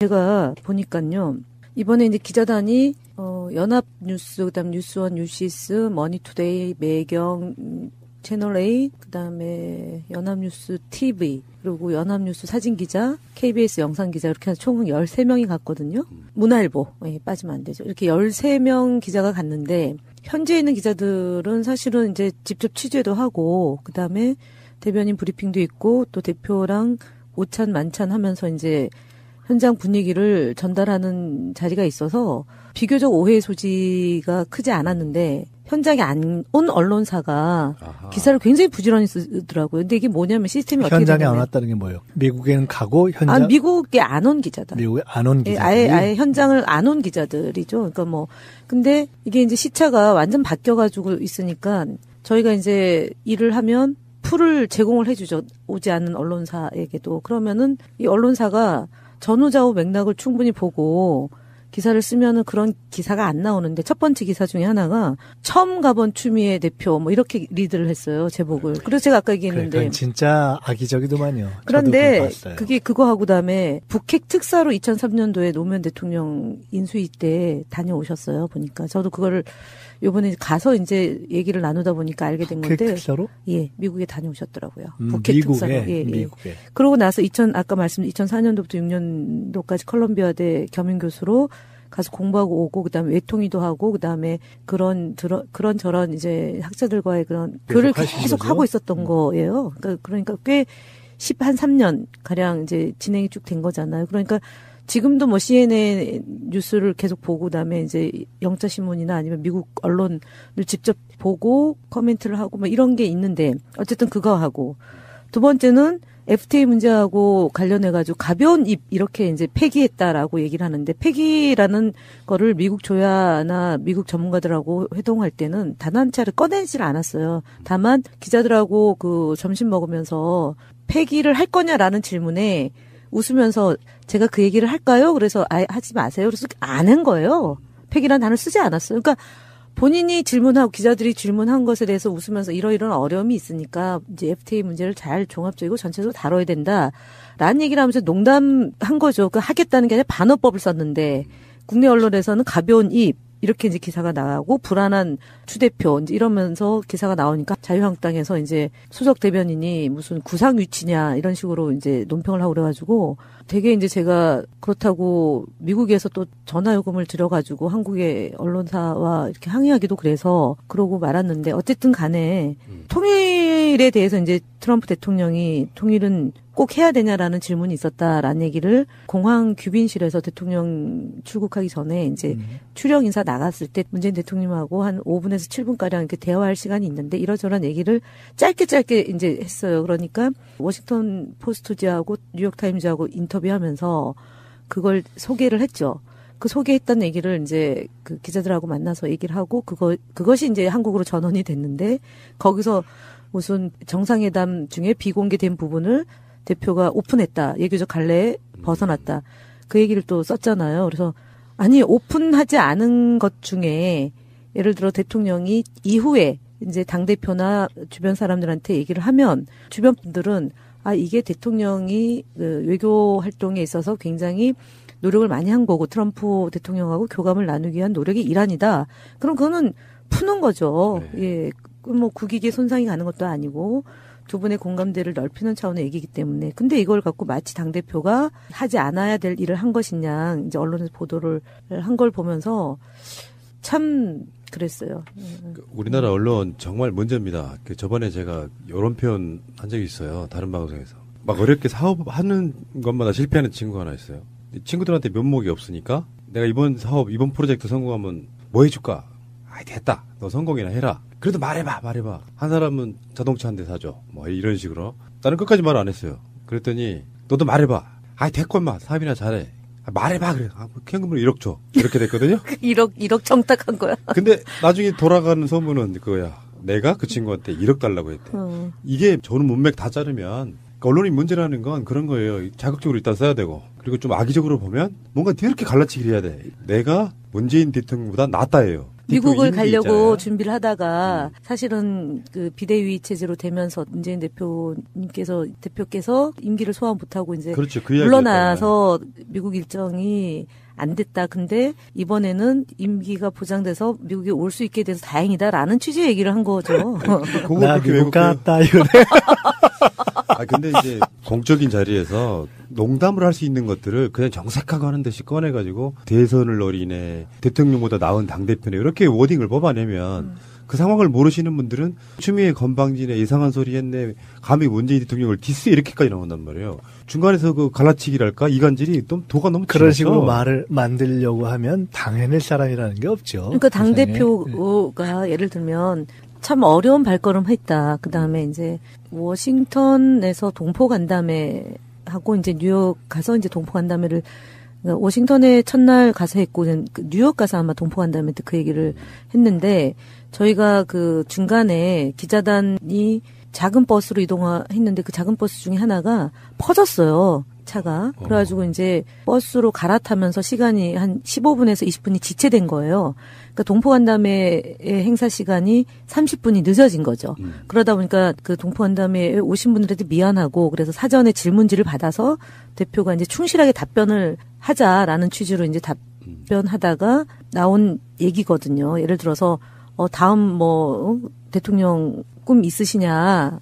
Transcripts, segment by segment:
제가 보니까요. 이번에 이제 기자단이 연합뉴스, 그다음 뉴스원, 뉴시스, 머니투데이, 매경, 채널A, 그다음에 연합뉴스 TV, 그리고 연합뉴스 사진기자, KBS 영상기자 이렇게 해서 총 13명이 갔거든요. 문화일보 빠지면 안 되죠. 이렇게 13명 기자가 갔는데 현지에 있는 기자들은 사실은 이제 직접 취재도 하고 그다음에 대변인 브리핑도 있고 또 대표랑 오찬 만찬 하면서 이제 현장 분위기를 전달하는 자리가 있어서 비교적 오해 소지가 크지 않았는데 현장에 안 온 언론사가 기사를 굉장히 부지런히 쓰더라고요. 근데 이게 뭐냐면 시스템이 어떻게 현장에 되냐면 안 왔다는 게 뭐예요? 미국에는 가고 현장 미국에 안 온 기자다. 미국에 안 온 기자들. 아예 현장을 안 온 기자들이죠. 그러니까 뭐 근데 이게 이제 시차가 완전 바뀌어 가지고 있으니까 저희가 이제 일을 하면 풀을 제공을 해 주죠. 오지 않는 언론사에게도. 그러면은 이 언론사가 전후좌우 맥락을 충분히 보고 기사를 쓰면은 그런 기사가 안 나오는데 첫 번째 기사 중에 하나가 처음 가본 추미애 대표 뭐 이렇게 리드를 했어요. 제목을. 그래서 제가 아까 얘기했는데. 그건 진짜 악의적이더만요. 그런데 그게 그거하고 그다음에 북핵 특사로 2003년도에 노무현 대통령 인수위 때 다녀오셨어요. 보니까 저도 그거를 요번에 가서 이제 얘기를 나누다 보니까 알게 된 건데. 북핵 특사로? 예, 미국에 다녀오셨더라고요. 북핵 특사로. 예, 미국에. 예. 그러고 나서 아까 말씀 2004년도부터 6년도까지 컬럼비아대 겸임 교수로 가서 공부하고 오고 그다음에 외통위도 하고 그다음에 그런 저런 이제 학자들과의 그런 교류를 계속 하고 있었던 거예요. 그러니까 꽤 13년 가량 이제 진행이 쭉 된 거잖아요. 그러니까 지금도 뭐 CNN 뉴스를 계속 보고 그다음에 이제 영자신문이나 아니면 미국 언론을 직접 보고 코멘트를 하고 뭐 이런 게 있는데 어쨌든 그거 하고 두 번째는 FTA 문제하고 관련해가지고 가벼운 입 이렇게 이제 폐기했다라고 얘기를 하는데 폐기라는 거를 미국 조야나 미국 전문가들하고 회동할 때는 단 한 차례 꺼내질 않았어요. 다만 기자들하고 그 점심 먹으면서 폐기를 할 거냐라는 질문에 웃으면서 제가 그 얘기를 할까요? 그래서 하지 마세요. 그래서 안 한 거예요. 폐기란 단어를 쓰지 않았어요. 그러니까 본인이 질문하고 기자들이 질문한 것에 대해서 웃으면서 이러이러한 어려움이 있으니까 이제 FTA 문제를 잘 종합적이고 전체적으로 다뤄야 된다라는 얘기를 하면서 농담한 거죠. 그 하겠다는 게 아니라 반어법을 썼는데 국내 언론에서는 가벼운 입 이렇게 이제 기사가 나가고 불안한 추 대표 이제 이러면서 기사가 나오니까 자유한국당에서 이제 수석 대변인이 무슨 구상 위치냐 이런 식으로 이제 논평을 하고 그래가지고 되게 이제 제가 그렇다고 미국에서 또 전화 요금을 들여가지고 한국의 언론사와 이렇게 항의하기도 그래서 그러고 말았는데 어쨌든 간에 통일에 대해서 이제 트럼프 대통령이 통일은 꼭 해야 되냐라는 질문이 있었다라는 얘기를 공항 귀빈실에서 대통령 출국하기 전에 이제 추령 인사 나갔을 때 문재인 대통령하고 한 5분에서 7분가량 이렇게 대화할 시간이 있는데 이러저런 얘기를 짧게 이제 했어요. 그러니까 워싱턴 포스트지하고 뉴욕타임즈하고 인터뷰하면서 그걸 소개를 했죠. 그 소개했던 얘기를 이제 그 기자들하고 만나서 얘기를 하고 그것이 이제 한국으로 전원이 됐는데 거기서 무슨 정상회담 중에 비공개된 부분을 대표가 오픈했다. 예교적 갈래에 벗어났다. 그 얘기를 또 썼잖아요. 그래서 아니 오픈하지 않은 것 중에 예를 들어 대통령이 이후에 이제 당대표나 주변 사람들한테 얘기를 하면 주변 분들은 이게 대통령이 그 외교 활동에 있어서 굉장히 노력을 많이 한 거고 트럼프 대통령하고 교감을 나누기 위한 노력의 일환이다. 그럼 그거는 푸는 거죠. 네. 예. 뭐 국익에 손상이 가는 것도 아니고 두 분의 공감대를 넓히는 차원의 얘기이기 때문에. 근데 이걸 갖고 마치 당대표가 하지 않아야 될 일을 한 것이냐 이제 언론에서 보도를 한 걸 보면서 참 그랬어요. 우리나라 언론 정말 문제입니다. 저번에 제가 이런 표현 한 적이 있어요. 다른 방송에서. 막 어렵게 사업하는 것마다 실패하는 친구가 하나 있어요. 친구들한테 면목이 없으니까 내가 이번 프로젝트 성공하면 뭐 해줄까? 됐다. 너 성공이나 해라. 그래도 말해봐. 한 사람은 자동차 한 대 사줘. 뭐 이런 식으로. 나는 끝까지 말 안 했어요. 그랬더니 너도 말해봐. 됐고 인마 사업이나 잘해. 말해봐 그래. 현금으로 1억 줘. 이렇게 됐거든요. 1억 정딱한 거야. 근데 나중에 돌아가는 소문은 그거야. 내가 그 친구한테 1억 달라고 했대. 이게 저는 문맥 다 자르면 언론이 문제라는 건 그런 거예요. 자극적으로 일단 써야 되고 그리고 좀 악의적으로 보면 뭔가 이렇게 갈라치기를 해야 돼. 내가 문재인 대통령보다 낫다예요. 미국을 가려고 준비를 하다가 사실은 그 비대위 체제로 되면서 문재인 대표께서 임기를 소화 못하고 이제 그렇죠. 물러나서 미국 일정이 안 됐다. 근데 이번에는 임기가 보장돼서 미국에 올 수 있게 돼서 다행이다라는 취지의 얘기를 한 거죠. 나 미국 갔다 이거네. 근데 이제 공적인 자리에서 농담을 할 수 있는 것들을 그냥 정색하고 하는 듯이 꺼내가지고 대선을 노리네, 대통령보다 나은 당대표네 이렇게 워딩을 뽑아내면 그 상황을 모르시는 분들은 추미애 건방지네, 이상한 소리 했네, 감히 문재인 대통령을 디스 이렇게까지 나온단 말이에요. 중간에서 그 갈라치기랄까 이간질이 좀 도가 너무 그런 길어서. 식으로 말을 만들려고 하면 당해낼 사람이라는 게 없죠. 그러니까 당대표가 예를 들면 참 어려운 발걸음 했다. 그 다음에 이제 워싱턴에서 동포 간담회 하고 이제 뉴욕 가서 이제 동포 간담회를 그러니까 워싱턴에 첫날 가서 했고 뉴욕 가서 아마 동포 간담회 때 그 얘기를 했는데 저희가 그 중간에 기자단이 작은 버스로 이동했는데 그 작은 버스 중에 하나가 퍼졌어요. 차가. 그래가지고 이제 버스로 갈아타면서 시간이 한 15분에서 20분이 지체된 거예요. 그러니까 동포간담회의 행사 시간이 30분이 늦어진 거죠. 그러다 보니까 그 동포간담회에 오신 분들한테 미안하고 그래서 사전에 질문지를 받아서 대표가 이제 충실하게 답변을 하자라는 취지로 이제 답변하다가 나온 얘기거든요. 예를 들어서 다음 대통령 꿈 있으시냐,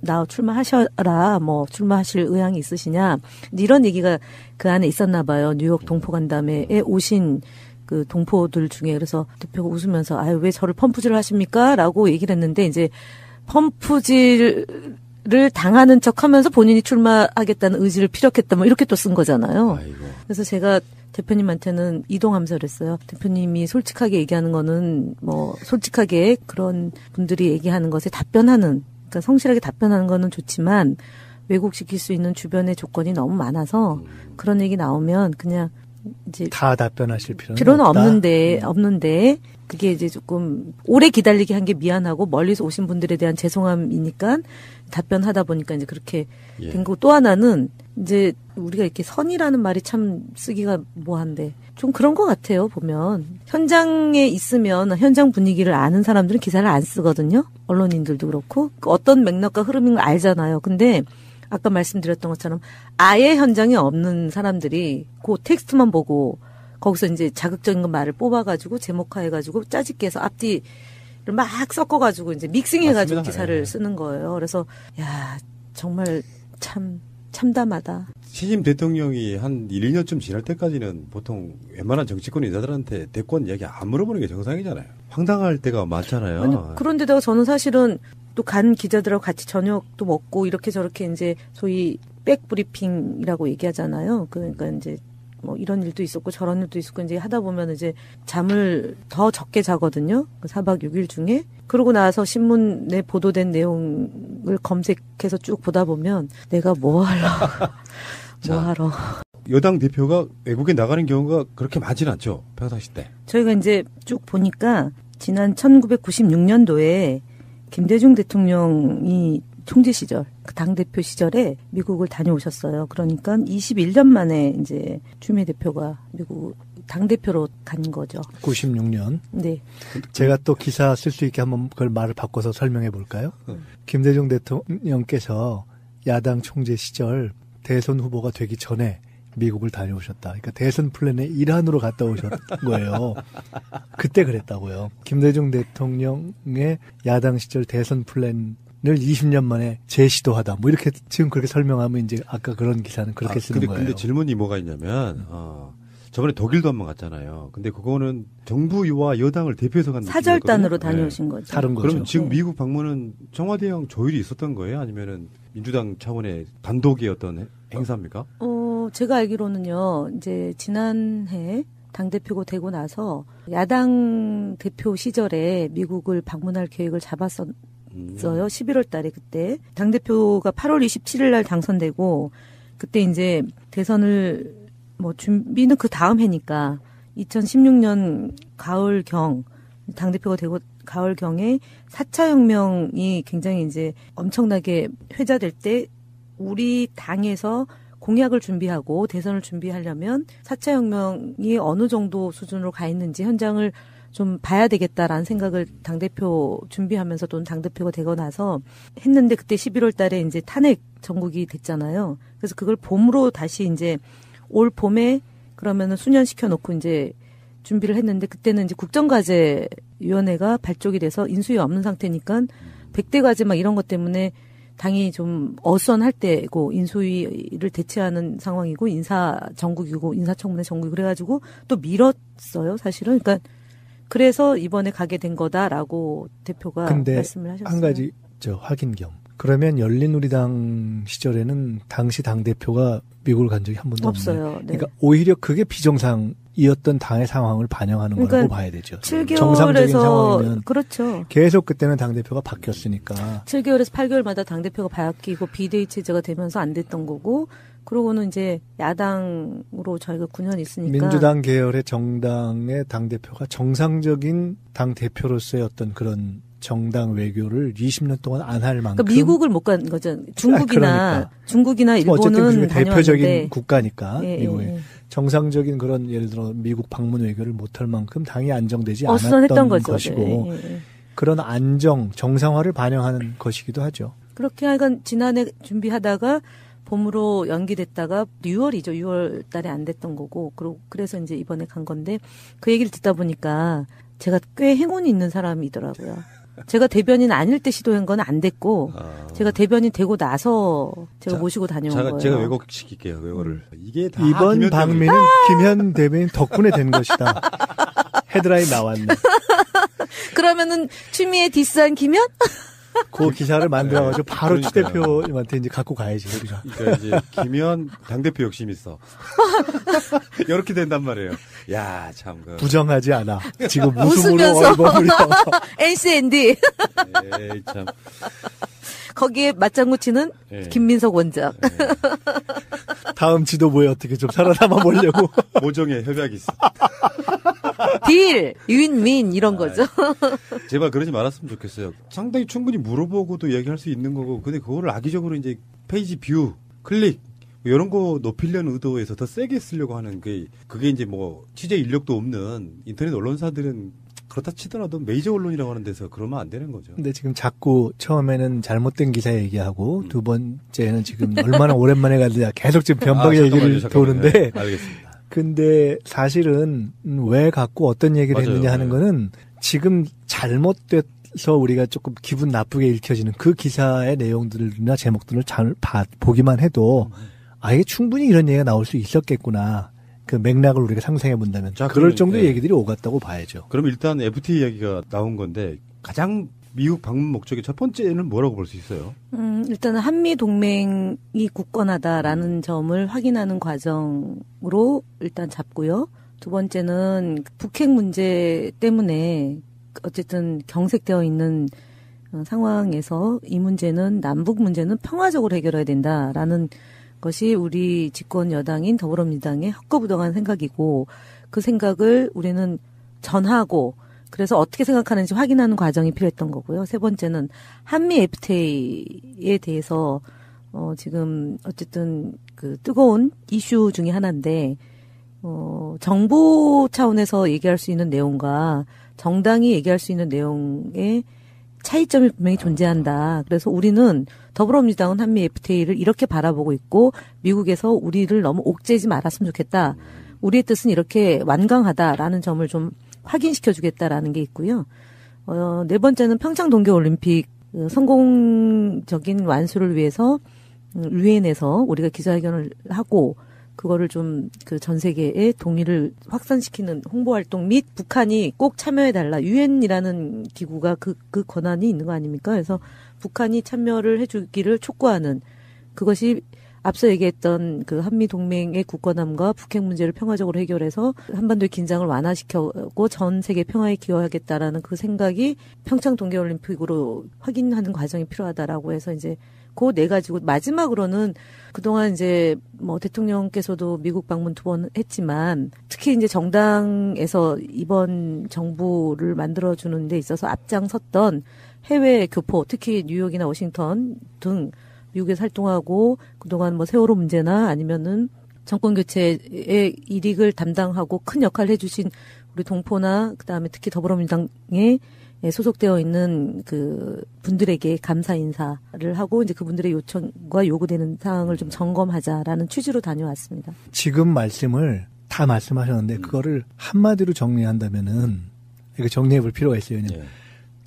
나 출마하셔라, 출마하실 의향이 있으시냐, 이런 얘기가 그 안에 있었나 봐요. 뉴욕 동포간담회에 오신 그 동포들 중에. 그래서 대표가 웃으면서, 왜 저를 펌프질을 하십니까? 라고 얘기를 했는데, 이제 펌프질을 당하는 척 하면서 본인이 출마하겠다는 의지를 피력했다, 이렇게 또 쓴 거잖아요. 아이고. 그래서 제가 대표님한테는 이동하면서 그랬어요. 대표님이 솔직하게 얘기하는 거는 솔직하게 그런 분들이 얘기하는 것에 답변하는, 그러니까 성실하게 답변하는 거는 좋지만 왜곡시킬 수 있는 주변의 조건이 너무 많아서 그런 얘기 나오면 그냥 이제 다 답변하실 필요는 없다. 없는데 그게 이제 조금 오래 기다리게 한 게 미안하고 멀리서 오신 분들에 대한 죄송함이니까 답변하다 보니까 이제 그렇게 된 거고, 또 하나는 이제 우리가 이렇게 선이라는 말이 참 쓰기가 뭐한데 좀 그런 것 같아요. 보면 현장에 있으면 현장 분위기를 아는 사람들은 기사를 안 쓰거든요. 언론인들도 그렇고 어떤 맥락과 흐름인 걸 알잖아요. 근데 아까 말씀드렸던 것처럼 아예 현장에 없는 사람들이 그 텍스트만 보고 거기서 이제 자극적인 말을 뽑아가지고 제목화해가지고 짜집게 해서 앞뒤를 막 섞어가지고 이제 믹싱해가지고 기사를 쓰는 거예요. 그래서 정말 참담하다. 신임 대통령이 한 1, 2년쯤 지날 때까지는 보통 웬만한 정치권 인사들한테 대권 이야기 안 물어보는 게 정상이잖아요. 황당할 때가 많잖아요. 아니, 그런데다가 저는 사실은 또 간 기자들하고 같이 저녁도 먹고 이렇게 저렇게 이제 소위 백브리핑이라고 얘기하잖아요. 그러니까 이제 이런 일도 있었고 저런 일도 있었고 이제 하다 보면 이제 잠을 더 적게 자거든요. 그 4박 6일 중에. 그러고 나서 신문에 보도된 내용을 검색해서 쭉 보다 보면 내가 뭐 하러. 여당 대표가 외국에 나가는 경우가 그렇게 많지는 않죠. 평상시 때. 저희가 이제 쭉 보니까 지난 1996년도에 김대중 대통령이 총재 시절, 그 당대표 시절에 미국을 다녀오셨어요. 그러니까 21년 만에 이제 추미애 대표가 미국 당대표로 간 거죠. 96년. 네. 제가 또 기사 쓸 수 있게 한번 그걸 말을 바꿔서 설명해 볼까요? 김대중 대통령께서 야당 총재 시절 대선 후보가 되기 전에 미국을 다녀오셨다. 그러니까 대선 플랜의 일환으로 갔다 오셨 거예요. 그때 그랬다고요. 김대중 대통령의 야당 시절 대선 플랜을 20년 만에 재시도하다. 이렇게 지금 그렇게 설명하면 이제 아까 그런 기사는 그렇게 쓰는 거예요. 근데 질문이 뭐가 있냐면 저번에 독일도 한번 갔잖아요. 근데 그거는 정부와 여당을 대표해서 간 사절단으로 다녀오신 거죠. 다른 거죠. 그럼 지금 미국 방문은 청와대형 조율이 있었던 거예요? 아니면은 민주당 차원의 단독의 어떤 행사입니까? 제가 알기로는요. 이제 지난해 당대표가 되고 나서 야당 대표 시절에 미국을 방문할 계획을 잡았었어요. 11월 달에 그때. 당대표가 8월 27일 날 당선되고 그때 이제 대선을 준비는 그 다음 해니까 2016년 가을경 당대표가 되고 가을경에 4차 혁명이 굉장히 이제 엄청나게 회자될 때 우리 당에서 공약을 준비하고 대선을 준비하려면 4차 혁명이 어느 정도 수준으로 가 있는지 현장을 좀 봐야 되겠다라는 생각을 당대표 준비하면서 또는 당대표가 되고 나서 했는데 그때 11월 달에 이제 탄핵 전국이 됐잖아요. 그래서 그걸 봄으로 다시 이제 올 봄에 그러면은 수년시켜 놓고 이제 준비를 했는데 그때는 이제 국정과제위원회가 발족이 돼서 인수위 없는 상태니까 100대 과제 막 이런 것 때문에 당이 좀 어수선할 때고 인수위를 대체하는 상황이고 인사 정국이고 인사청문회 정국 그래가지고 또 미뤘어요 사실은. 그러니까 그래서 이번에 가게 된 거다라고 대표가 말씀을 하셨어요. 한 가지 확인 겸. 그러면 열린우리당 시절에는 당시 당 대표가 미국을 간 적이 한 번도 없어요. 없네요. 네. 그러니까 오히려 그게 비정상이었던 당의 상황을 반영하는 그러니까 거라고 봐야 되죠. 7개월에서 정상적인 상황이면 그렇죠. 계속 그때는 당 대표가 바뀌었으니까. 7개월에서 8개월마다 당 대표가 바뀌고 비대위 체제가 되면서 안 됐던 거고. 그러고는 이제 야당으로 저희가 9년 있으니까 민주당 계열의 정당의 당 대표가 정상적인 당 대표로서의 어떤 그런 정당 외교를 20년 동안 안 할 만큼. 그러니까 미국을 못 간 거죠. 중국이나 그러니까. 일본은 어쨌든 대표적인 다녀왔는데. 국가니까 예, 미국의 예. 정상적인 그런 예를 들어 미국 방문 외교를 못할 만큼 당이 안정되지 어수선했던 않았던 거죠. 것이고 예, 예. 그런 정상화를 반영하는 것이기도 하죠. 그렇게 하여간 지난해 준비하다가 봄으로 연기됐다가 6월이죠. 6월 달에 안 됐던 거고. 그래서 이제 이번에 간 건데 그 얘기를 듣다 보니까 제가 꽤 행운이 있는 사람이더라고요. 제가 대변인 아닐 때 시도한 건 안 됐고 제가 대변인 되고 나서 제가 모시고 다녀온 거예요. 제가 왜곡시킬게요. 그거를. 이게 다 이번 방미는 김현 대변인 덕분에 된 것이다. 헤드라인 나왔네. 그러면은 추미애 디스한 김현? 그 기사를 만들어가지고 바로 추 그러니까요. 대표님한테 이제 갖고 가야지 우리가. 그러니까 이제 김현 당대표 욕심 있어. 이렇게 된단 말이에요. 야, 참. 부정하지 않아. 지금 웃음으로 웃으면서. 얼버무려. NCND. 에이, 참. 거기에 맞장구 치는 김민석 원장. 다음 지도부에 어떻게 좀 살아남아 보려고. 모종의 협약이 있어. 딜, 윈윈 이런 거죠. 제발 그러지 말았으면 좋겠어요. 상당히 충분히 물어보고도 얘기할 수 있는 거고, 근데 그거를 악의적으로 이제 페이지 뷰, 클릭 이런 거 높이려는 의도에서 더 세게 쓰려고 하는 그게 이제 뭐 취재 인력도 없는 인터넷 언론사들은 그렇다 치더라도 메이저 언론이라고 하는 데서 그러면 안 되는 거죠. 근데 지금 자꾸 처음에는 잘못된 기사 얘기하고 두 번째는 지금 얼마나 오랜만에 갔는지 계속 지금 변방의 얘기를 도는데. 네, 알겠습니다. 근데 사실은 왜 갖고 어떤 얘기를 맞아요. 했느냐 하는 거는 지금 잘못돼서 우리가 조금 기분 나쁘게 읽혀지는 그 기사의 내용들이나 제목들을 잘 보기만 해도 이게 충분히 이런 얘기가 나올 수 있었겠구나. 그 맥락을 우리가 상상해 본다면 그럴 정도의 얘기들이 오갔다고 봐야죠. 그럼 일단 FTA 이야기가 나온 건데 가장 미국 방문 목적의 첫 번째는 뭐라고 볼 수 있어요? 일단은 한미 동맹이 굳건하다라는 점을 확인하는 과정으로 일단 잡고요. 두 번째는 북핵 문제 때문에 어쨌든 경색되어 있는 상황에서 이 문제는 남북 문제는 평화적으로 해결해야 된다라는 것이 우리 집권 여당인 더불어민주당의 헛거부동한 생각이고 그 생각을 우리는 전하고 그래서 어떻게 생각하는지 확인하는 과정이 필요했던 거고요. 세 번째는 한미 FTA에 대해서 지금 어쨌든 그 뜨거운 이슈 중에 하나인데 정부 차원에서 얘기할 수 있는 내용과 정당이 얘기할 수 있는 내용의 차이점이 분명히 존재한다. 그래서 우리는 더불어민주당은 한미 FTA를 이렇게 바라보고 있고 미국에서 우리를 너무 옥죄지 말았으면 좋겠다. 우리의 뜻은 이렇게 완강하다라는 점을 좀 확인시켜주겠다라는 게 있고요. 네 번째는 평창 동계올림픽 성공적인 완수를 위해서 유엔에서 우리가 기자회견을 하고 그거를 좀 그 전 세계에 동의를 확산시키는 홍보활동 및 북한이 꼭 참여해달라. 유엔이라는 기구가 그 권한이 있는 거 아닙니까? 그래서 북한이 참여를 해주기를 촉구하는 그것이 앞서 얘기했던 그 한미 동맹의 굳건함과 북핵 문제를 평화적으로 해결해서 한반도의 긴장을 완화시켜고 전 세계 평화에 기여하겠다라는 그 생각이 평창 동계올림픽으로 확인하는 과정이 필요하다라고 해서 이제 그 네 가지고 마지막으로는 그동안 이제 뭐 대통령께서도 미국 방문 2번 했지만 특히 이제 정당에서 이번 정부를 만들어주는 데 있어서 앞장섰던 해외 교포 특히 뉴욕이나 워싱턴 등 미국에서 활동하고 그동안 뭐 세월호 문제나 아니면은 정권 교체의 일익을 담당하고 큰 역할을 해주신 우리 동포나 그다음에 특히 더불어민주당에 소속되어 있는 그 분들에게 감사 인사를 하고 이제 그분들의 요청과 요구되는 사항을 좀 점검하자라는 취지로 다녀왔습니다. 지금 말씀을 다 말씀하셨는데 그거를 한마디로 정리한다면은 이거 정리해 볼 필요가 있어요.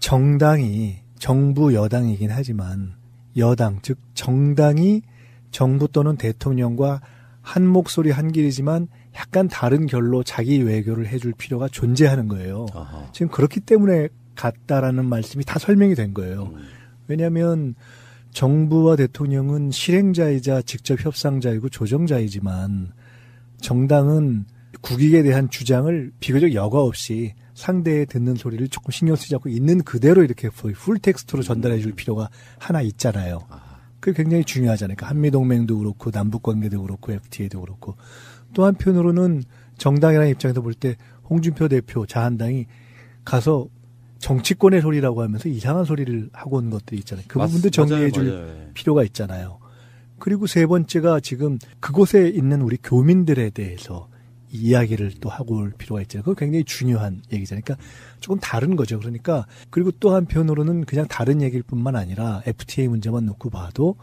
정당이 정부 여당이긴 하지만 여당 즉 정당이 정부 또는 대통령과 한 목소리 한 길이지만 약간 다른 결로 자기 외교를 해줄 필요가 존재하는 거예요. 아하. 지금 그렇기 때문에 같다라는 말씀이 다 설명이 된 거예요. 왜냐하면 정부와 대통령은 실행자이자 직접 협상자이고 조정자이지만 정당은 국익에 대한 주장을 비교적 여과 없이 상대의 듣는 소리를 조금 신경 쓰지 않고 있는 그대로 이렇게 풀텍스트로 전달해 줄 필요가 하나 있잖아요. 그게 굉장히 중요하잖아요. 그러니까 한미동맹도 그렇고 남북관계도 그렇고 FTA도 그렇고 또 한편으로는 정당이라는 입장에서 볼 때 홍준표 대표 자한당이 가서 정치권의 소리라고 하면서 이상한 소리를 하고 온 것들이 있잖아요. 그 부분도 정리해 줄 필요가 있잖아요. 그리고 세 번째가 지금 그곳에 있는 우리 교민들에 대해서 이야기를 또 하고 올 필요가 있잖아요. 그거 굉장히 중요한 얘기잖아요. 그러니까 조금 다른 거죠. 그러니까 그리고 또 한편으로는 그냥 다른 얘기일 뿐만 아니라 FTA 문제만 놓고 봐도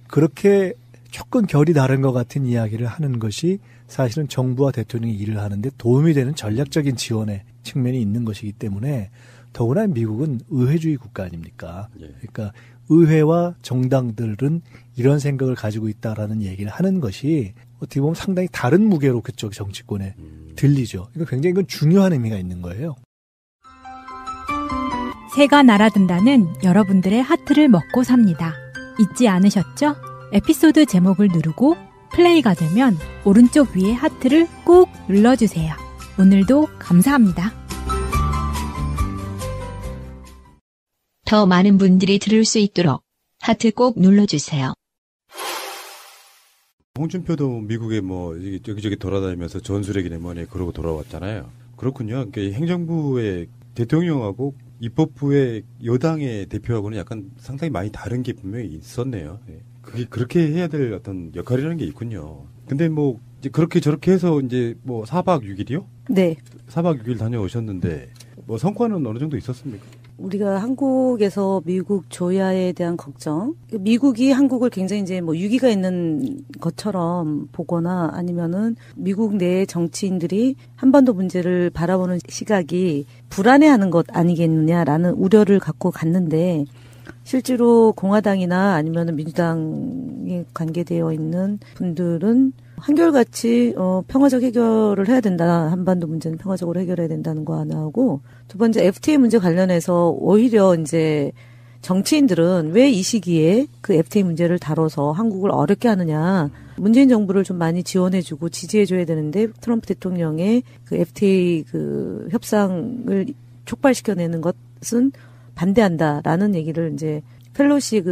그렇게 조금 결이 다른 것 같은 이야기를 하는 것이 사실은 정부와 대통령이 일을 하는데 도움이 되는 전략적인 지원의 측면이 있는 것이기 때문에 더구나 미국은 의회주의 국가 아닙니까? 그러니까 의회와 정당들은 이런 생각을 가지고 있다라는 얘기를 하는 것이 어떻게 보면 상당히 다른 무게로 그쪽 정치권에 들리죠. 그러니까 굉장히 이건 중요한 의미가 있는 거예요. 새가 날아든다는 여러분들의 하트를 먹고 삽니다. 잊지 않으셨죠? 에피소드 제목을 누르고 플레이가 되면 오른쪽 위에 하트를 꼭 눌러주세요. 오늘도 감사합니다. 더 많은 분들이 들을 수 있도록 하트 꼭 눌러주세요. 홍준표도 미국에 뭐 여기저기 돌아다니면서 전술핵이네 뭐네 그러고 돌아왔잖아요. 그렇군요. 그러니까 행정부의 대통령하고 입법부의 여당의 대표하고는 약간 상당히 많이 다른 게 분명히 있었네요. 그게 그렇게 해야 될 어떤 역할이라는 게 있군요. 근데 뭐 이제 그렇게 저렇게 해서 이제 뭐 4박 6일이요? 네. 4박 6일 다녀오셨는데 뭐 성과는 어느 정도 있었습니까? 우리가 한국에서 미국 조야에 대한 걱정, 미국이 한국을 굉장히 이제 뭐 유기가 있는 것처럼 보거나 아니면은 미국 내 정치인들이 한반도 문제를 바라보는 시각이 불안해하는 것 아니겠느냐라는 우려를 갖고 갔는데 실제로 공화당이나 아니면은 민주당에 관계되어 있는 분들은 한결같이 평화적 해결을 해야 된다. 한반도 문제는 평화적으로 해결해야 된다는 거 하나하고 두 번째 FTA 문제 관련해서 오히려 이제 정치인들은 왜 이 시기에 그 FTA 문제를 다뤄서 한국을 어렵게 하느냐. 문재인 정부를 좀 많이 지원해주고 지지해줘야 되는데 트럼프 대통령의 그 FTA 그 협상을 촉발시켜내는 것은 반대한다라는 얘기를 이제 펠로시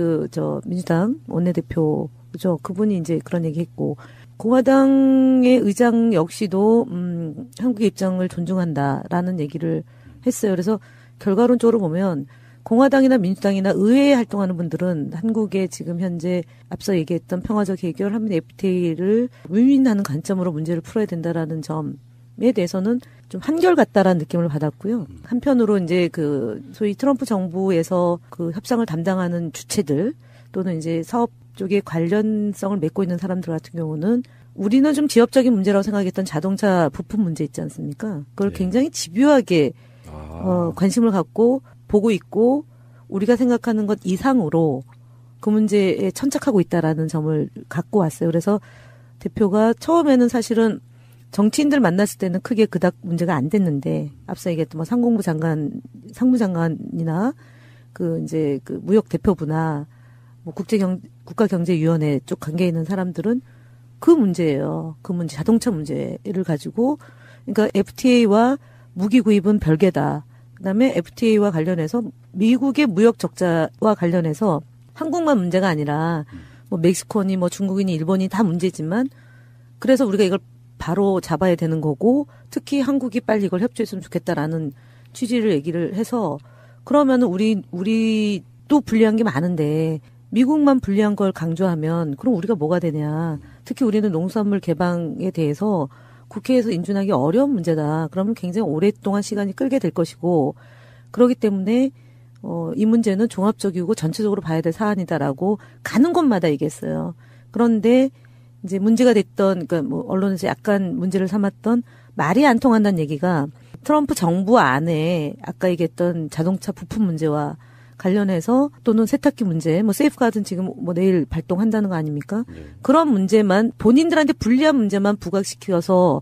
민주당 원내대표죠. 그분이 이제 그런 얘기 했고 공화당의 의장 역시도 한국의 입장을 존중한다라는 얘기를 했어요. 그래서 결과론적으로 보면 공화당이나 민주당이나 의회에 활동하는 분들은 한국의 지금 현재 앞서 얘기했던 평화적 해결, 한미 FTA를 윈윈하는 관점으로 문제를 풀어야 된다라는 점에 대해서는 좀 한결같다라는 느낌을 받았고요. 한편으로 이제 소위 트럼프 정부에서 그 협상을 담당하는 주체들 또는 이제 사업 쪽에 관련성을 맺고 있는 사람들 같은 경우는 우리는 좀 지역적인 문제라고 생각했던 자동차 부품 문제 있지 않습니까? 그걸 굉장히 집요하게 관심을 갖고 보고 있고 우리가 생각하는 것 이상으로 그 문제에 천착하고 있다라는 점을 갖고 왔어요. 그래서 대표가 처음에는 사실은 정치인들 만났을 때는 크게 그닥 문제가 안 됐는데 앞서 얘기했던 뭐 상무장관이나 이제 무역 대표부나 뭐 국가경제위원회 쪽 관계에 있는 사람들은 그 문제예요. 그 문제, 자동차 문제를 가지고, 그러니까 FTA와 무기 구입은 별개다. 그다음에 FTA와 관련해서 미국의 무역 적자와 관련해서 한국만 문제가 아니라 뭐 멕시코니 뭐 중국이니 일본이 다 문제지만 그래서 우리가 이걸 바로 잡아야 되는 거고 특히 한국이 빨리 이걸 협조했으면 좋겠다라는 취지를 얘기를 해서 그러면은 우리도 불리한 게 많은데 미국만 불리한 걸 강조하면 그럼 우리가 뭐가 되냐. 특히 우리는 농수산물 개방에 대해서 국회에서 인준하기 어려운 문제다. 그러면 굉장히 오랫동안 시간이 끌게 될 것이고 그렇기 때문에 이 문제는 종합적이고 전체적으로 봐야 될 사안이다라고 가는 곳마다 얘기했어요. 그런데 이제 문제가 됐던 그러니까 뭐 언론에서 약간 문제를 삼았던 말이 안 통한다는 얘기가 트럼프 정부 안에 아까 얘기했던 자동차 부품 문제와 관련해서 또는 세탁기 문제, 뭐 세이프가든 지금 뭐 내일 발동한다는 거 아닙니까? 네. 그런 문제만 본인들한테 불리한 문제만 부각시켜서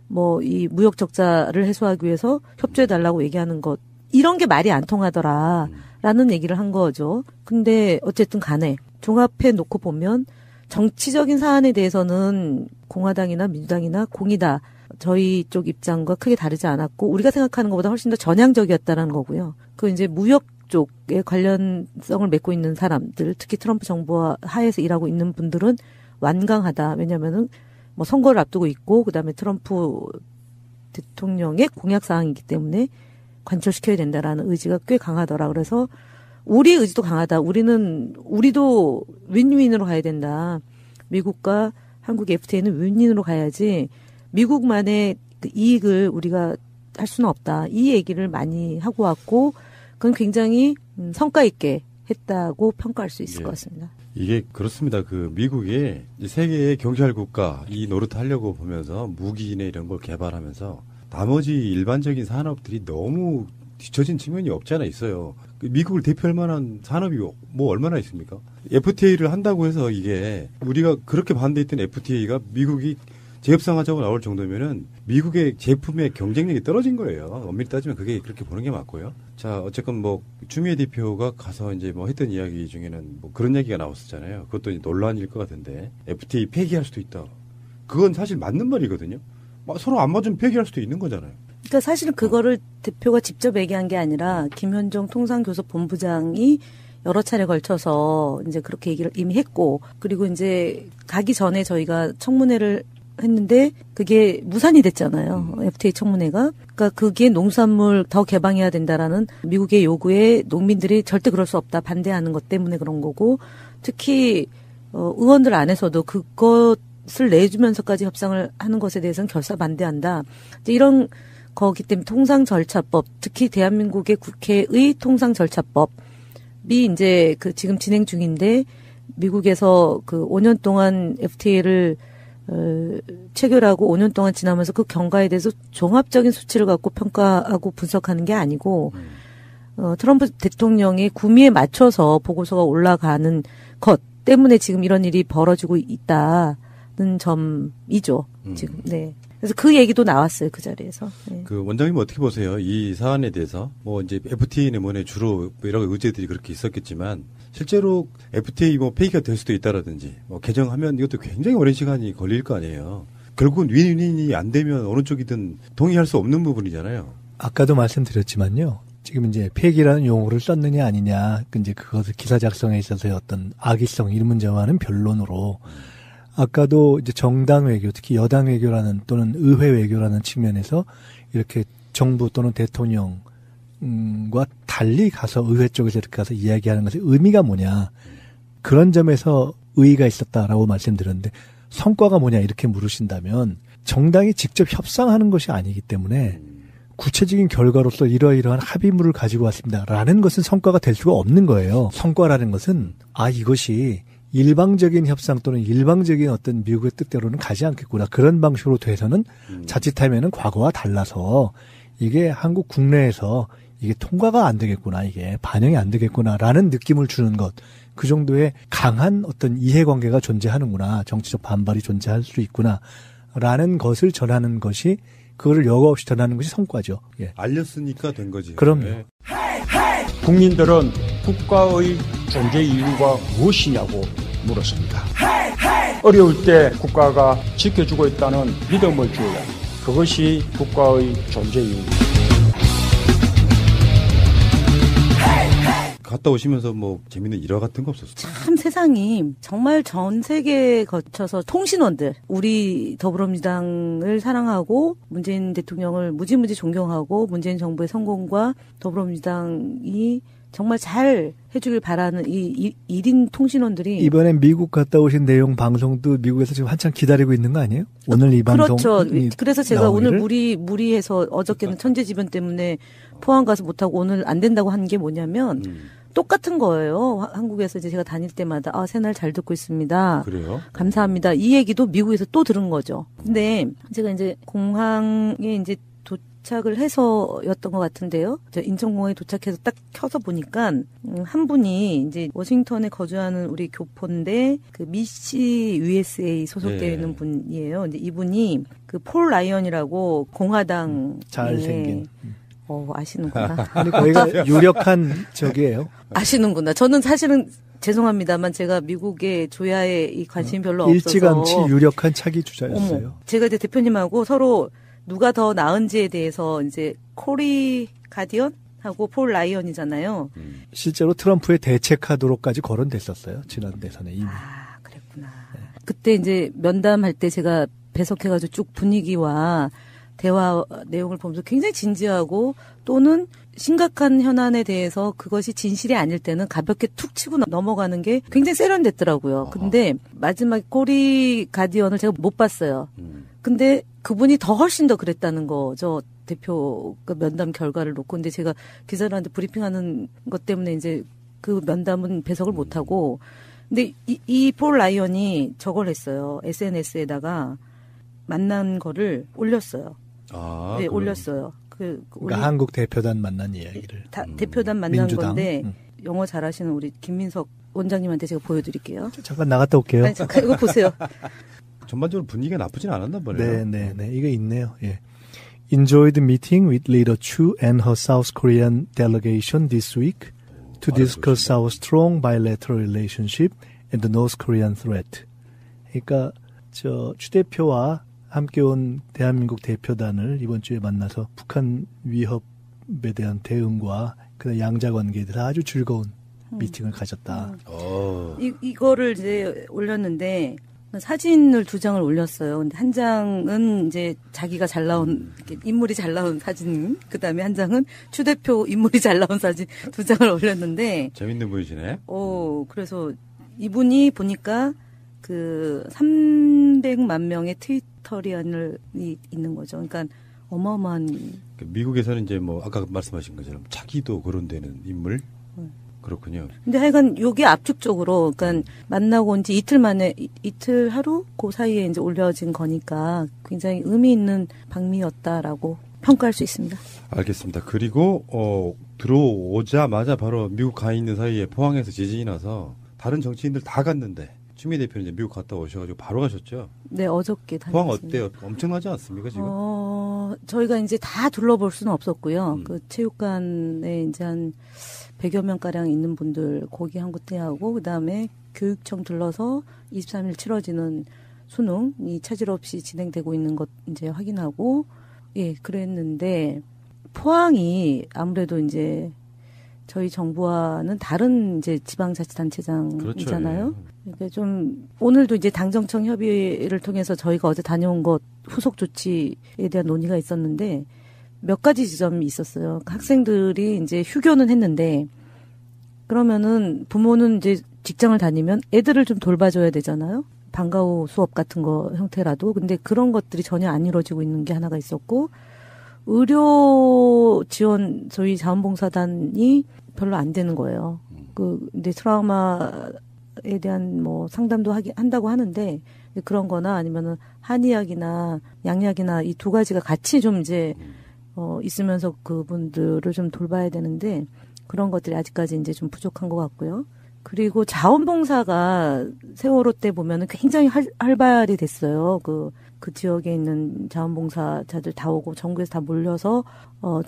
뭐 이 무역 적자를 해소하기 위해서 협조해 달라고 얘기하는 것 이런 게 말이 안 통하더라라는 얘기를 한 거죠. 근데 어쨌든 간에 종합해 놓고 보면 정치적인 사안에 대해서는 공화당이나 민주당이나 공이다. 저희 쪽 입장과 크게 다르지 않았고 우리가 생각하는 것보다 훨씬 더 전향적이었다는 거고요. 그 이제 무역 쪽에 관련성을 맺고 있는 사람들, 특히 트럼프 정부와 하에서 일하고 있는 분들은 완강하다. 왜냐면은 뭐 선거를 앞두고 있고 그다음에 트럼프 대통령의 공약 사항이기 때문에 관철시켜야 된다라는 의지가 꽤 강하더라. 그래서 우리 의지도 강하다. 우리도 윈윈으로 가야 된다. 미국과 한국의 FTA는 윈윈으로 가야지 미국만의 그 이익을 우리가 할 수는 없다. 이 얘기를 많이 하고 왔고 그건 굉장히 성과 있게 했다고 평가할 수 있을 것 같습니다. 이게 그렇습니다. 그 미국이 세계의 경찰 국가 이 노릇 하려고 보면서 무기나 이런 걸 개발하면서 나머지 일반적인 산업들이 너무 뒤처진 측면이 없지 않아 있어요. 미국을 대표할 만한 산업이 뭐 얼마나 있습니까? FTA를 한다고 해서 이게 우리가 그렇게 반대했던 FTA가 미국이 재협상하자고 나올 정도면은 미국의 제품의 경쟁력이 떨어진 거예요. 엄밀히 따지면 그게 그렇게 보는 게 맞고요. 자, 어쨌건 뭐 추미애 대표가 가서 이제 뭐 했던 이야기 중에는 뭐 그런 얘기가 나왔었잖아요. 그것도 이제 논란일 것 같은데 FTA 폐기할 수도 있다. 그건 사실 맞는 말이거든요. 서로 안 맞으면 폐기할 수도 있는 거잖아요. 그러니까 사실은 그거를 대표가 직접 얘기한 게 아니라 김현종 통상교섭본부장이 여러 차례 걸쳐서 이제 그렇게 얘기를 이미 했고 그리고 이제 가기 전에 저희가 청문회를 했는데 그게 무산이 됐잖아요. FTA 청문회가. 그러니까 그게 농수산물 더 개방해야 된다라는 미국의 요구에 농민들이 절대 그럴 수 없다 반대하는 것 때문에 그런 거고 특히 의원들 안에서도 그것을 내주면서까지 협상을 하는 것에 대해서는 결사 반대한다. 이런 거기 때문에 통상절차법 특히 대한민국의 국회의 통상절차법이 이제 그 지금 진행 중인데 미국에서 그 5년 동안 FTA를 체결하고 5년 동안 지나면서 그 경과에 대해서 종합적인 수치를 갖고 평가하고 분석하는 게 아니고 트럼프 대통령의 구미에 맞춰서 보고서가 올라가는 것 때문에 지금 이런 일이 벌어지고 있다는 점이죠. 지금 네. 그래서 그 얘기도 나왔어요 그 자리에서. 네. 그 원장님 어떻게 보세요? 이 사안에 대해서 뭐 이제 FTA는 뭐네 주로 여러 의제들이 그렇게 있었겠지만. 실제로 FTA 뭐 폐기가 될 수도 있다라든지 뭐 개정하면 이것도 굉장히 오랜 시간이 걸릴 거 아니에요. 결국은 윈윈이 안 되면 어느 쪽이든 동의할 수 없는 부분이잖아요. 아까도 말씀드렸지만요. 지금 이제 폐기라는 용어를 썼느냐 아니냐, 이제 그것을 기사 작성에 있어서의 어떤 악의성 이 문제와는 변론으로 아까도 이제 정당 외교, 특히 여당 외교라는 또는 의회 외교라는 측면에서 이렇게 정부 또는 대통령 과 달리 가서 의회 쪽에서 이렇게 가서 이야기하는 것의 의미가 뭐냐. 그런 점에서 의의가 있었다라고 말씀드렸는데 성과가 뭐냐 이렇게 물으신다면 정당이 직접 협상하는 것이 아니기 때문에 구체적인 결과로서 이러이러한 합의물을 가지고 왔습니다라는 것은 성과가 될 수가 없는 거예요. 성과라는 것은 이것이 일방적인 협상 또는 일방적인 어떤 미국의 뜻대로는 가지 않겠구나. 그런 방식으로 돼서는 자칫하면은 과거와 달라서 이게 한국 국내에서 이게 통과가 안 되겠구나, 이게 반영이 안 되겠구나라는 느낌을 주는 것, 그 정도의 강한 어떤 이해관계가 존재하는구나, 정치적 반발이 존재할 수 있구나라는 것을 전하는 것이 그거를 여과 없이 전하는 것이 성과죠. 예. 알렸으니까 된 거지. 그럼요. 네. 국민들은 국가의 존재 이유가 무엇이냐고 물었습니다. 어려울 때 국가가 지켜주고 있다는 믿음을 주어야 그것이 국가의 존재 이유입니다. 갔다 오시면서 뭐 재밌는 일화 같은 거 없었어요? 참 세상이 정말 전 세계에 거쳐서 통신원들, 우리 더불어민주당을 사랑하고 문재인 대통령을 무지무지 존경하고 문재인 정부의 성공과 더불어민주당이 정말 잘 해주길 바라는 이 1인 통신원들이 이번에 미국 갔다 오신 내용 방송도 미국에서 지금 한참 기다리고 있는 거 아니에요? 오늘 이 방송 그렇죠. 그래서 제가 오늘 무리해서 어저께는 천재지변 때문에 포항 가서 못하고 오늘 안 된다고 한 게 뭐냐면 똑같은 거예요. 한국에서 이제 제가 다닐 때마다 새날 잘 듣고 있습니다. 그래요? 감사합니다. 이 얘기도 미국에서 또 들은 거죠. 근데 제가 이제 공항에 이제 도착을 해서였던 것 같은데요. 저 인천공항에 도착해서 딱 켜서 보니까 한 분이 이제 워싱턴에 거주하는 우리 교포인데 그 미시 USA 소속되어 있는 분이에요. 근데 이분이 그 폴 라이언이라고 공화당 잘생긴. 아시는구나. 아니 거기가 유력한 적이에요. 아시는구나. 저는 사실은 죄송합니다만 제가 미국의 조야에 이 관심이 별로 없어서 일찌감치 유력한 차기 주자였어요. 제가 이제 대표님하고 서로 누가 더 나은지에 대해서 이제 코리 가디언 하고 폴 라이언이잖아요. 실제로 트럼프의 대체 카드로까지 거론됐었어요. 지난 대선에 이미. 그랬구나. 네. 그때 이제 면담할 때 제가 배석해가지고 쭉 분위기와 대화 내용을 보면서 굉장히 진지하고 또는 심각한 현안에 대해서 그것이 진실이 아닐 때는 가볍게 툭 치고 넘어가는 게 굉장히 세련됐더라고요. 근데 마지막 코리 가디언을 제가 못 봤어요. 근데 그분이 훨씬 더 그랬다는 거죠. 대표 그 면담 결과를 놓고. 근데 제가 기자들한테 브리핑하는 것 때문에 이제 그 면담은 배석을 못 하고. 근데 이 폴 라이언이 저걸 했어요. SNS에다가 만난 거를 올렸어요. 네, 올렸어요. 그러니까 한국 대표단 만난 이야기를. 대표단 만난 민주당. 건데 영어 잘하시는 우리 김민석 원장님한테 제가 보여드릴게요. 잠깐 나갔다 올게요. 아니, 잠깐 이거 보세요. 전반적으로 분위기가 나쁘진 않았나 보네요. 네. 이거 있네요. 예. Enjoyed meeting with Leader Chu and her South Korean delegation this week to discuss our strong bilateral relationship and the North Korean threat. 그러니까 추 대표와 함께 온 대한민국 대표단을 이번 주에 만나서 북한 위협에 대한 대응과 그 양자 관계에 대해서 아주 즐거운 미팅을 가졌다. 이거를 이제 올렸는데 사진을 2장을 올렸어요. 근데 한 장은 이제 자기가 잘 나온 인물이 잘 나온 사진, 그다음에 한 장은 추 대표 인물이 잘 나온 사진 2장을 올렸는데 재밌는 분이시네. 그래서 이분이 보니까 그 300만 명의 트위터리안이 있는 거죠. 그러니까 어마어마한. 미국에서는 이제 뭐 아까 말씀하신 것처럼 자기도 거론되는 인물. 그렇군요. 근데 하여간 요게 압축적으로, 그러니까 만나고 온 지 이틀 만에, 이틀 하루? 그 사이에 이제 올려진 거니까 굉장히 의미 있는 방미였다라고 평가할 수 있습니다. 알겠습니다. 그리고, 들어오자마자 바로 미국 가 있는 사이에 포항에서 지진이 나서 다른 정치인들 다 갔는데, 추미애 대표는 이제 미국 갔다 오셔가지고 바로 가셨죠? 네, 어저께 다녔습니다. 포항 어때요? 엄청나지 않습니까, 지금? 저희가 이제 다 둘러볼 수는 없었고요. 그 체육관에 이제 한 100여 명가량 있는 분들 거기 한 곳에 하고, 그 다음에 교육청 들러서 23일 치러지는 수능이 차질 없이 진행되고 있는 것 이제 확인하고, 그랬는데, 포항이 아무래도 이제 저희 정부와는 다른 이제 지방자치단체장이잖아요. 그렇죠, 그러니까 좀 오늘도 이제 당정청 협의를 통해서 저희가 어제 다녀온 것 후속 조치에 대한 논의가 있었는데 몇 가지 지점이 있었어요. 학생들이 이제 휴교는 했는데 그러면은 부모는 이제 직장을 다니면 애들을 좀 돌봐줘야 되잖아요. 방과 후 수업 같은 거 형태라도. 근데 그런 것들이 전혀 안 이루어지고 있는 게 하나가 있었고, 의료 지원 저희 자원봉사단이 별로 안 되는 거예요. 근데 트라우마에 대한 뭐 상담도 한다고 하는데 그런 거나 아니면은 한의학이나 양약이나 이 두 가지가 같이 좀 이제 있으면서 그분들을 좀 돌봐야 되는데 그런 것들이 아직까지 이제 좀 부족한 것 같고요. 그리고 자원봉사가 세월호 때 보면은 굉장히 활발이 됐어요. 그 지역에 있는 자원봉사자들 다 오고 전국에서 다 몰려서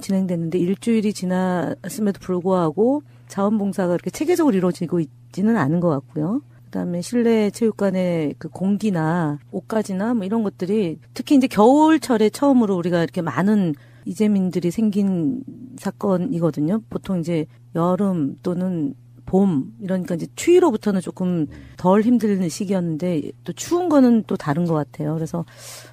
진행됐는데 일주일이 지났음에도 불구하고 자원봉사가 이렇게 체계적으로 이루어지고 있지는 않은 것 같고요. 그다음에 실내 체육관의 그 공기나 옷가지나 뭐 이런 것들이 특히 이제 겨울철에 처음으로 우리가 이렇게 많은 이재민들이 생긴 사건이거든요. 보통 이제 여름 또는 봄 이러니까 이제 추위로부터는 조금 덜 힘든 시기였는데 또 추운 거는 또 다른 것 같아요. 그래서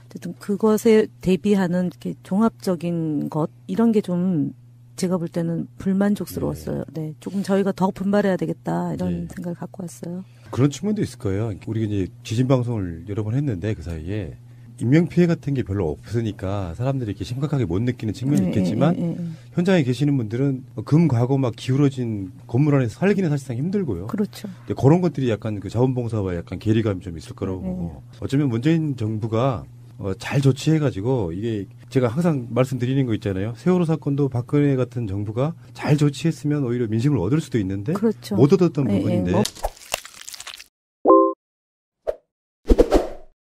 어쨌든 그것에 대비하는 이렇게 종합적인 것 이런 게 좀 제가 볼 때는 불만족스러웠어요. 네. 조금 저희가 더 분발해야 되겠다 이런 생각을 갖고 왔어요. 그런 측면도 있을 거예요. 우리가 이제 지진 방송을 여러 번 했는데 그 사이에 인명 피해 같은 게 별로 없으니까 사람들이 이렇게 심각하게 못 느끼는 측면이 있겠지만 현장에 계시는 분들은 금과고 막 기울어진 건물 안에서 살기는 사실상 힘들고요. 그렇죠. 그런 것들이 약간 그 자원봉사와 약간 괴리감이 좀 있을 거라고 보고 어쩌면 문재인 정부가 잘 조치해가지고 이게 제가 항상 말씀드리는 거 있잖아요. 세월호 사건도 박근혜 같은 정부가 잘 조치했으면 오히려 민심을 얻을 수도 있는데 그렇죠. 못 얻었던 부분인데